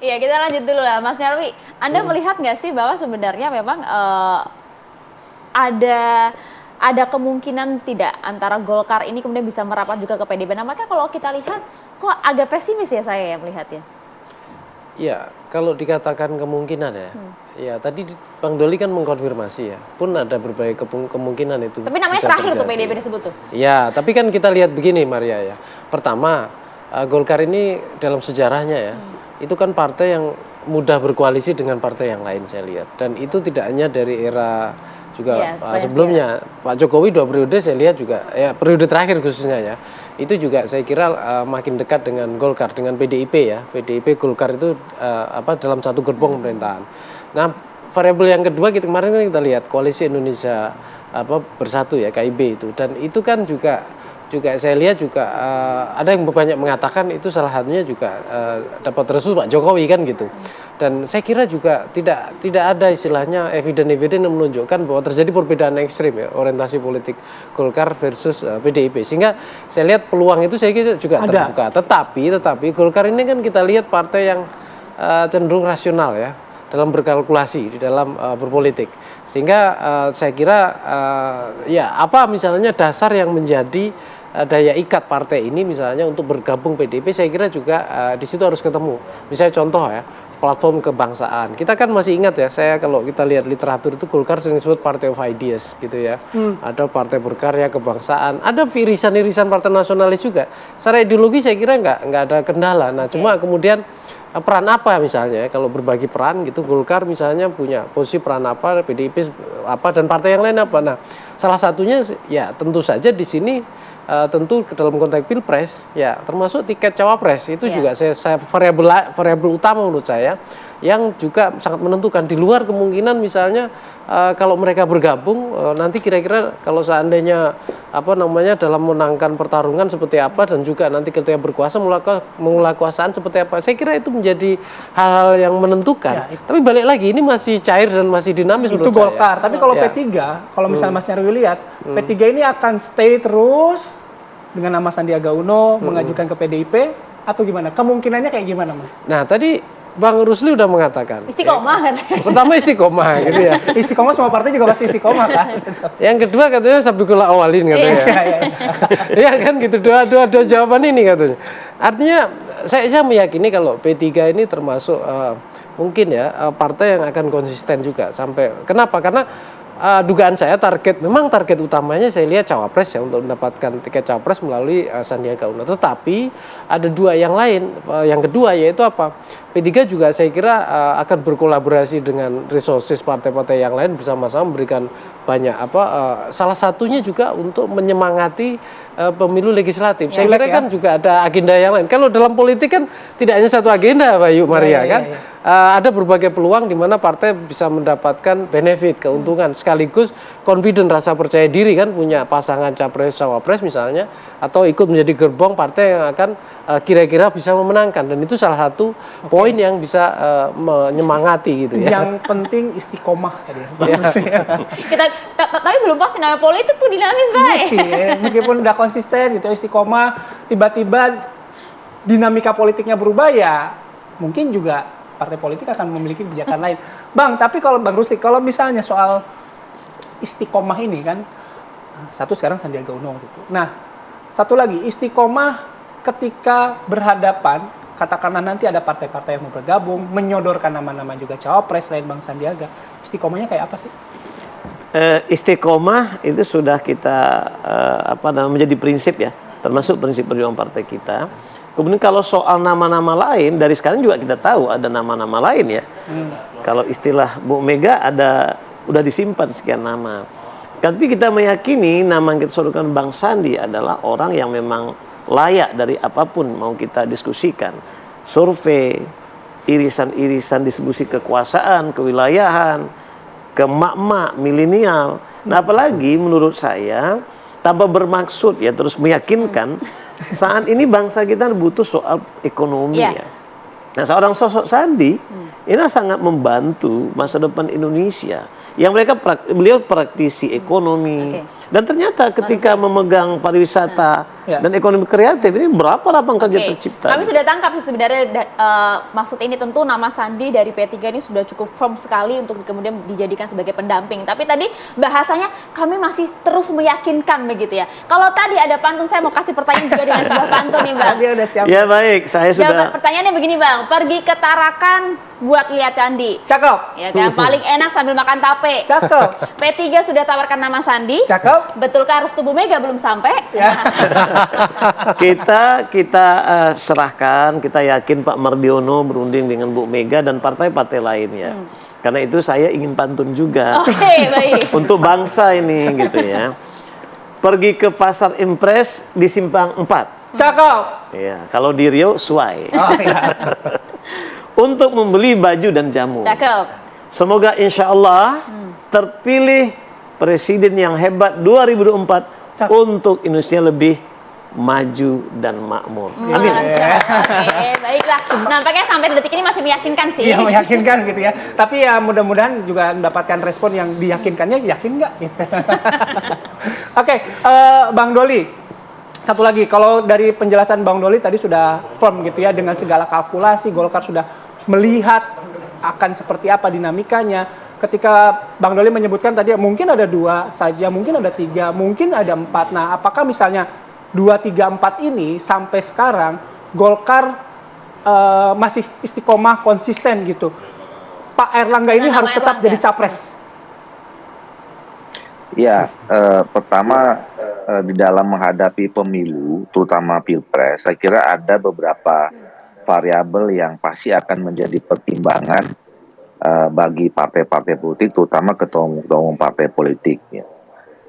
Iya, kita lanjut dulu lah, Mas Nyarwi. Anda melihat nggak sih bahwa sebenarnya memang ada kemungkinan tidak antara Golkar ini kemudian bisa merapat juga ke PDIP? Nah, maka kalau kita lihat kok agak pesimis ya saya yang melihatnya. Ya, kalau dikatakan kemungkinan ya, ya tadi Bang Doli kan mengkonfirmasi ya, pun ada berbagai kemungkinan itu. Tapi namanya terakhir tuh PDIP disebut tuh. Ya, tapi kan kita lihat begini Maria ya. Pertama, Golkar ini dalam sejarahnya ya, itu kan partai yang mudah berkoalisi dengan partai yang lain saya lihat. Dan itu tidak hanya dari era juga sebelumnya. Pak Jokowi 2 periode saya lihat juga, ya periode terakhir khususnya ya, itu juga saya kira makin dekat dengan Golkar, dengan PDIP ya. PDIP Golkar itu dalam satu gerbong pemerintahan. Nah, variabel yang kedua kemarin kan kita lihat koalisi Indonesia Bersatu ya, KIB itu, dan itu kan juga saya lihat juga ada yang banyak mengatakan itu salah satunya juga dapat restu Pak Jokowi kan gitu. Dan saya kira juga tidak ada istilahnya eviden-eviden yang menunjukkan bahwa terjadi perbedaan ekstrim ya orientasi politik Golkar versus PDIP, sehingga saya lihat peluang itu saya kira juga terbuka. Tetapi Golkar ini kan kita lihat partai yang cenderung rasional ya dalam berkalkulasi di dalam berpolitik, sehingga saya kira ya apa misalnya dasar yang menjadi daya ikat partai ini misalnya untuk bergabung PDIP, saya kira juga di situ harus ketemu. Misalnya contoh ya, platform kebangsaan. Kita kan masih ingat ya, saya kalau kita lihat literatur itu Golkar sering disebut party of ideas gitu ya. Ada partai berkarya kebangsaan, ada irisan-irisan partai nasionalis juga. Secara ideologi saya kira nggak ada kendala. Nah, cuma kemudian peran apa misalnya kalau berbagi peran gitu, Golkar misalnya punya posisi peran apa, PDIP apa, dan partai yang lain apa. Nah, salah satunya ya tentu saja di sini tentu dalam konteks pilpres ya termasuk tiket cawapres itu juga saya variabel utama menurut saya yang juga sangat menentukan, di luar kemungkinan misalnya kalau mereka bergabung nanti kira-kira kalau seandainya dalam menangkan pertarungan seperti apa, dan juga nanti ketika berkuasa mengelola kekuasaan seperti apa, saya kira itu menjadi hal-hal yang menentukan. Tapi balik lagi ini masih cair dan masih dinamis itu Golkar. Tapi kalau P3 kalau misalnya Mas Nyarwi lihat P3 ini akan stay terus dengan nama Sandiaga Uno mengajukan ke PDIP atau gimana? Kemungkinannya kayak gimana, Mas? Nah, tadi Bang Rusli udah mengatakan istiqomah kan? Pertama istiqomah gitu ya. Istiqomah semua partai juga pasti istiqomah kan? Yang kedua katanya sabiqul awalin katanya. Iya kan gitu, dua jawaban ini katanya. Artinya saya meyakini kalau P3 ini termasuk mungkin ya partai yang akan konsisten juga sampai. Kenapa? Karena dugaan saya target utamanya saya lihat cawapres ya, untuk mendapatkan tiket cawapres melalui Sandiaga Uno. Tetapi ada dua yang lain. Yang kedua yaitu apa? P3 juga saya kira akan berkolaborasi dengan resources partai-partai yang lain bersama-sama memberikan banyak salah satunya juga untuk menyemangati pemilu legislatif. Saya kira kan juga ada agenda yang lain. Kalau dalam politik kan tidak hanya satu agenda, Bayu Maria kan. Ada berbagai peluang di mana partai bisa mendapatkan benefit, keuntungan, sekaligus confident, rasa percaya diri kan, punya pasangan capres cawapres misalnya, atau ikut menjadi gerbong partai yang akan kira-kira bisa memenangkan, dan itu salah satu poin yang bisa menyemangati gitu ya. Yang penting istiqomah tadi. Tapi belum pasti, namanya politik tuh dinamis banget. Iya sih, meskipun udah konsisten gitu istiqomah, tiba-tiba dinamika politiknya berubah ya, mungkin juga partai politik akan memiliki kebijakan lain. Bang, tapi kalau Bang Rusli, kalau misalnya soal istiqomah ini kan, satu sekarang Sandiaga Uno gitu. Nah, satu lagi istiqomah ketika berhadapan, katakanlah nanti ada partai-partai yang mau bergabung, menyodorkan nama-nama juga cawapres selain Bang Sandiaga. Istiqomahnya kayak apa sih? Istiqomah itu sudah kita menjadi prinsip ya, termasuk prinsip perjuangan partai kita. Kemudian kalau soal nama-nama lain, dari sekarang juga kita tahu ada nama-nama lain ya. Kalau istilah Bu Mega udah disimpan sekian nama. Tapi kita meyakini nama yang kita sodorkan Bang Sandi adalah orang yang memang layak dari apapun mau kita diskusikan. Survei, irisan-irisan distribusi kekuasaan, kewilayahan, ke mak-mak, milenial. Nah, apalagi menurut saya tanpa bermaksud ya terus meyakinkan, saat ini bangsa kita butuh soal ekonomi ya. Nah, seorang sosok Sandi Ini sangat membantu masa depan Indonesia. Yang beliau praktisi ekonomi. Oke. Dan ternyata ketika memegang pariwisata Ya. dan ekonomi kreatif, ini berapa lapangan kerja Oke. tercipta? Kami sudah tangkap sih sebenarnya maksud ini tentu nama Sandi dari P3 ini sudah cukup firm sekali untuk kemudian dijadikan sebagai pendamping. Tapi tadi bahasanya kami masih terus meyakinkan begitu ya. Kalau tadi ada pantun, saya mau kasih pertanyaan juga dengan sebuah pantun nih Bang. Dia udah siap. Ya baik, saya Jawaban sudah. pertanyaannya begini Bang, pergi ke Tarakan buat lihat candi. Cakep. Ya kan, paling enak sambil makan tape. Cakep. P3 sudah tawarkan nama Sandi. Cakep. Betulkah Restu Bu Mega belum sampai? Ya. Kita serahkan, kita yakin Pak Mardiono berunding dengan Bu Mega dan partai-partai lainnya. Karena itu saya ingin pantun juga. Oke, baik. Untuk bangsa ini gitu ya. Pergi ke pasar Impres di Simpang 4. Cakep. Ya, kalau di Riau Suai. Oh, ya. Untuk membeli baju dan jamu. Cakep. Semoga insya Allah terpilih presiden yang hebat 2024 untuk Indonesia lebih maju dan makmur. Amin. Oke, baiklah. Nampaknya sampai detik ini masih meyakinkan sih. Iya, meyakinkan gitu ya. Tapi ya mudah-mudahan juga mendapatkan respon yang diyakinkannya, yakin nggak? Gitu. Oke, Bang Doli. Satu lagi, kalau dari penjelasan Bang Doli tadi sudah firm gitu ya, dengan segala kalkulasi, Golkar sudah melihat akan seperti apa dinamikanya. Ketika Bang Doli menyebutkan tadi mungkin ada 2 saja, mungkin ada 3, mungkin ada 4. Nah, apakah misalnya 2, 3, 4 ini sampai sekarang Golkar masih istiqomah konsisten gitu? Pak Erlangga ini Dengan harus nama tetap Erlangga. jadi capres. Ya, pertama di dalam menghadapi pemilu, terutama pilpres, saya kira ada beberapa variabel yang pasti akan menjadi pertimbangan bagi partai-partai politik, terutama ketua umum partai politik. Ya.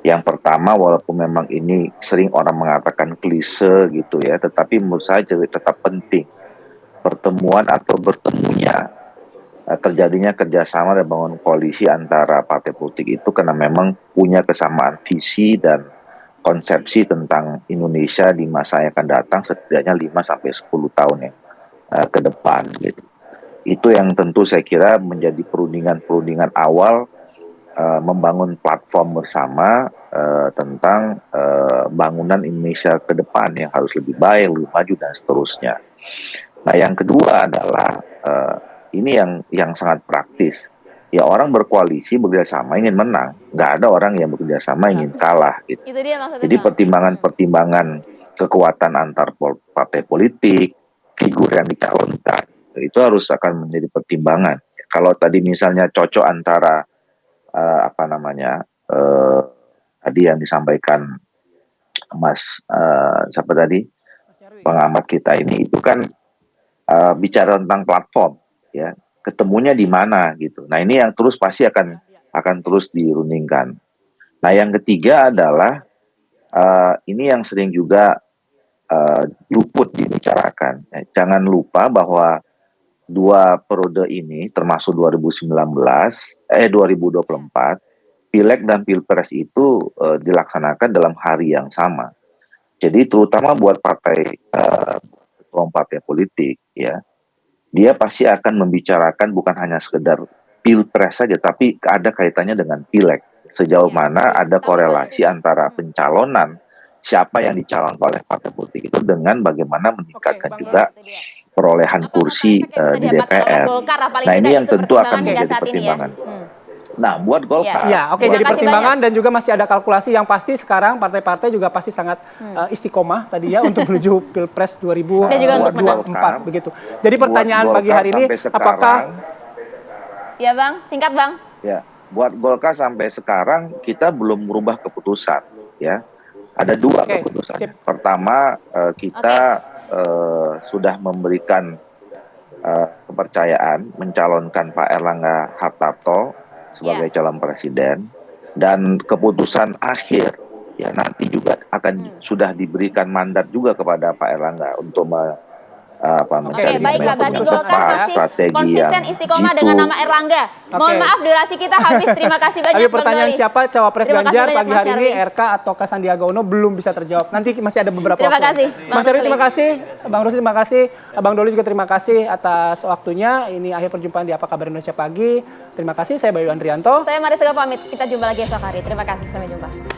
Yang pertama, walaupun memang ini sering orang mengatakan klise gitu ya, tetapi menurut saya tetap penting pertemuan atau bertemunya terjadinya kerjasama dan bangun koalisi antara partai politik itu karena memang punya kesamaan visi dan konsepsi tentang Indonesia di masa yang akan datang setidaknya 5-10 tahun yang ke depan gitu. Itu yang tentu saya kira menjadi perundingan awal membangun platform bersama tentang bangunan Indonesia ke depan yang harus lebih baik, lebih maju dan seterusnya. Nah, yang kedua adalah ini yang sangat praktis. Ya, orang berkoalisi bekerjasama ingin menang, nggak ada orang yang bekerjasama ingin kalah gitu. Itu dia maksudnya. Jadi Bang. pertimbangan kekuatan antar partai politik, figur yang dicalonkan, itu harus akan menjadi pertimbangan. Kalau tadi misalnya cocok antara tadi yang disampaikan Mas siapa tadi pengamat kita ini, itu kan bicara tentang platform, ya ketemunya di mana gitu. Nah, ini yang terus pasti akan terus dirundingkan. Nah, yang ketiga adalah ini yang sering juga luput dibicarakan. Jangan lupa bahwa 2 periode ini termasuk 2024, Pileg dan Pilpres itu dilaksanakan dalam hari yang sama. Jadi terutama buat partai politik ya, dia pasti akan membicarakan bukan hanya sekedar Pilpres saja, tapi ada kaitannya dengan Pileg. Sejauh mana ada korelasi antara pencalonan siapa yang dicalonkan oleh partai politik itu dengan bagaimana meningkatkan juga perolehan kursi di DPR. Nah, ini yang tentu akan menjadi pertimbangan. Nah, buat Golkar. Ya, oke, jadi pertimbangan dan juga masih ada kalkulasi yang pasti sekarang partai-partai juga pasti sangat istiqomah tadi ya untuk menuju Pilpres Dan juga untuk 2024 begitu. Jadi pertanyaan pagi hari ini apakah Ya, Bang, singkat, Bang. Ya, buat Golkar sampai sekarang kita belum merubah keputusan ya. Ada 2 keputusan. Sip. Pertama, kita sudah memberikan kepercayaan mencalonkan Pak Erlangga Hartarto sebagai calon presiden, dan keputusan akhir ya nanti juga akan sudah diberikan mandat juga kepada Pak Erlangga untuk Oke, baiklah, berarti Golkar masih strategi konsisten yang istiqomah jitu. dengan nama Erlangga. Mohon maaf durasi kita habis. Terima kasih banyak Lagi Bang pertanyaan Doli. siapa cawapres Terima kasih Ganjar banyak, pagi Mas hari ini, Nyarwi. RK atau Sandiaga Uno belum bisa terjawab. Nanti masih ada beberapa Terima waktu. kasih, Bang Bang Nyarwi Rusli. terima kasih, Bang Rusli terima kasih, Bang Doli juga terima kasih atas waktunya. Ini akhir perjumpaan di Apa Kabar Indonesia Pagi. Terima kasih, saya Bayu Andrianto. Saya Maris Sega pamit. Kita jumpa lagi esok hari. Terima kasih. Sampai jumpa.